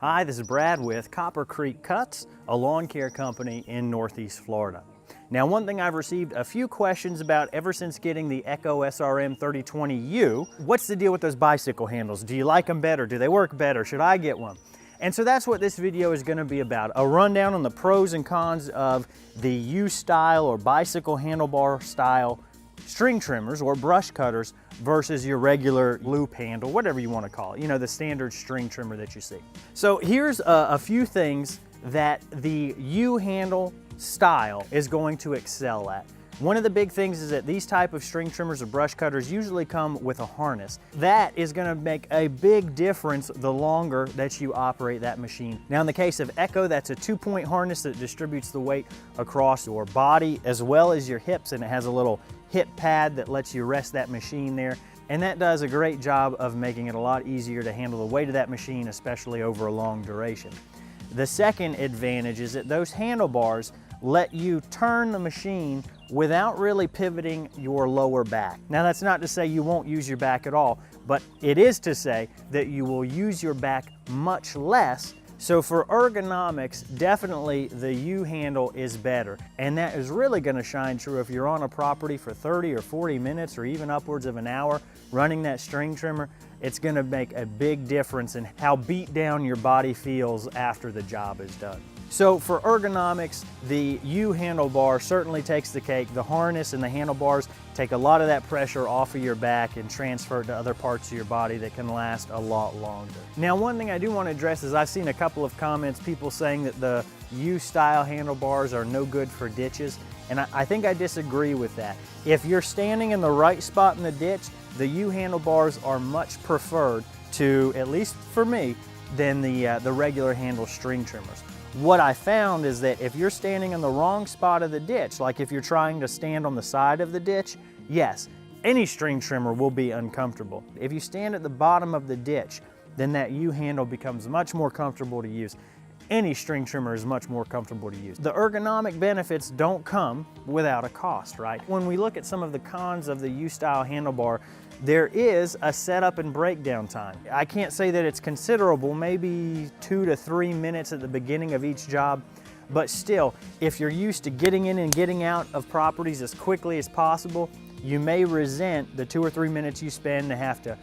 Hi, this is Brad with Copper Creek Cuts, a lawn care company in Northeast Florida. Now, one thing I've received a few questions about ever since getting the Echo SRM 3020U, what's the deal with those bicycle handles? Do you like them better? Do they work better? Should I get one? And so that's what this video is going to be about, a rundown on the pros and cons of the U-style or bicycle handlebar style string trimmers or brush cutters versus your regular loop handle, whatever you want to call it, you know, the standard string trimmer that you see. So here's a few things that the U-handle style is going to excel at. One of the big things is that these type of string trimmers or brush cutters usually come with a harness. That is going to make a big difference the longer that you operate that machine. Now in the case of Echo, that's a 2-point harness that distributes the weight across your body as well as your hips, and it has a little hip pad that lets you rest that machine there. And that does a great job of making it a lot easier to handle the weight of that machine, especially over a long duration. The second advantage is that those handlebars let you turn the machine without really pivoting your lower back. Now that's not to say you won't use your back at all, but it is to say that you will use your back much less. So for ergonomics, definitely the U-handle is better. And that is really gonna shine true if you're on a property for 30 or 40 minutes or even upwards of an hour running that string trimmer. It's gonna make a big difference in how beat down your body feels after the job is done. So for ergonomics, the U-handlebar certainly takes the cake. The harness and the handlebars take a lot of that pressure off of your back and transfer it to other parts of your body that can last a lot longer. Now, one thing I do want to address is I've seen a couple of comments, people saying that the U-style handlebars are no good for ditches, and I think I disagree with that. If you're standing in the right spot in the ditch, the U-handlebars are much preferred to, at least for me, than the regular handle string trimmers. What I found is that if you're standing in the wrong spot of the ditch, like if you're trying to stand on the side of the ditch, yes, any string trimmer will be uncomfortable. If you stand at the bottom of the ditch, then that U-handle becomes much more comfortable to use. Any string trimmer is much more comfortable to use. The ergonomic benefits don't come without a cost, right? When we look at some of the cons of the U-style handlebar, there is a setup and breakdown time. I can't say that it's considerable, maybe 2 to 3 minutes at the beginning of each job, but still, if you're used to getting in and getting out of properties as quickly as possible, you may resent the 2 or 3 minutes you spend to have to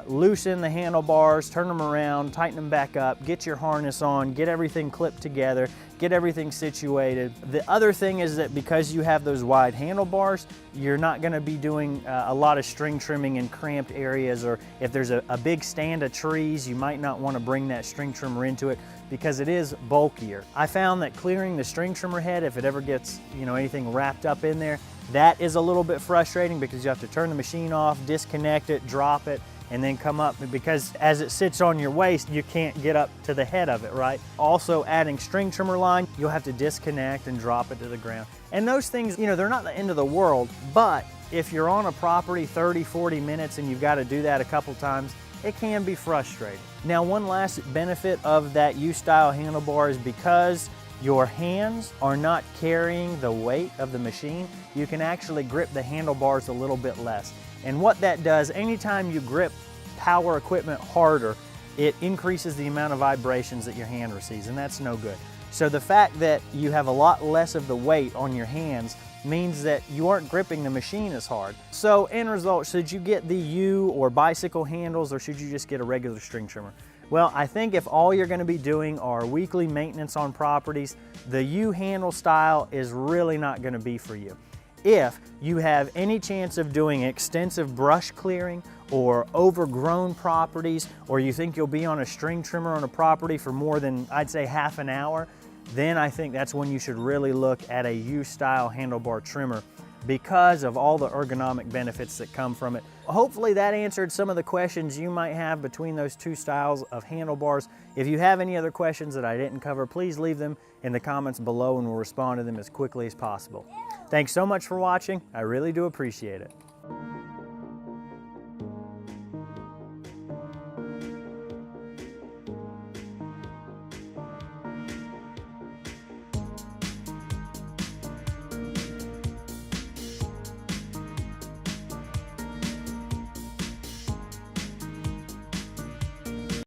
loosen the handlebars, turn them around, tighten them back up, get your harness on, get everything clipped together, get everything situated. The other thing is that because you have those wide handlebars, you're not going to be doing a lot of string trimming in cramped areas, or if there's a big stand of trees, you might not want to bring that string trimmer into it because it is bulkier. I found that clearing the string trimmer head, if it ever gets, you know, anything wrapped up in there, that is a little bit frustrating because you have to turn the machine off, disconnect it, drop it, and then come up, because as it sits on your waist, you can't get up to the head of it, right? Also, adding string trimmer line, you'll have to disconnect and drop it to the ground. And those things, you know, they're not the end of the world, but if you're on a property 30, 40 minutes and you've got to do that a couple times, it can be frustrating. Now, one last benefit of that U-style handlebar is because your hands are not carrying the weight of the machine, you can actually grip the handlebars a little bit less. And what that does, anytime you grip power equipment harder, it increases the amount of vibrations that your hand receives, and that's no good. So the fact that you have a lot less of the weight on your hands means that you aren't gripping the machine as hard. So end result, should you get the U or bicycle handles, or should you just get a regular string trimmer? Well, I think if all you're going to be doing are weekly maintenance on properties, the U-handle style is really not going to be for you. If you have any chance of doing extensive brush clearing or overgrown properties, or you think you'll be on a string trimmer on a property for more than, I'd say, half an hour, then I think that's when you should really look at a U-style handlebar trimmer because of all the ergonomic benefits that come from it. Hopefully that answered some of the questions you might have between those two styles of handlebars. If you have any other questions that I didn't cover, please leave them in the comments below and we'll respond to them as quickly as possible. Thanks so much for watching. I really do appreciate it.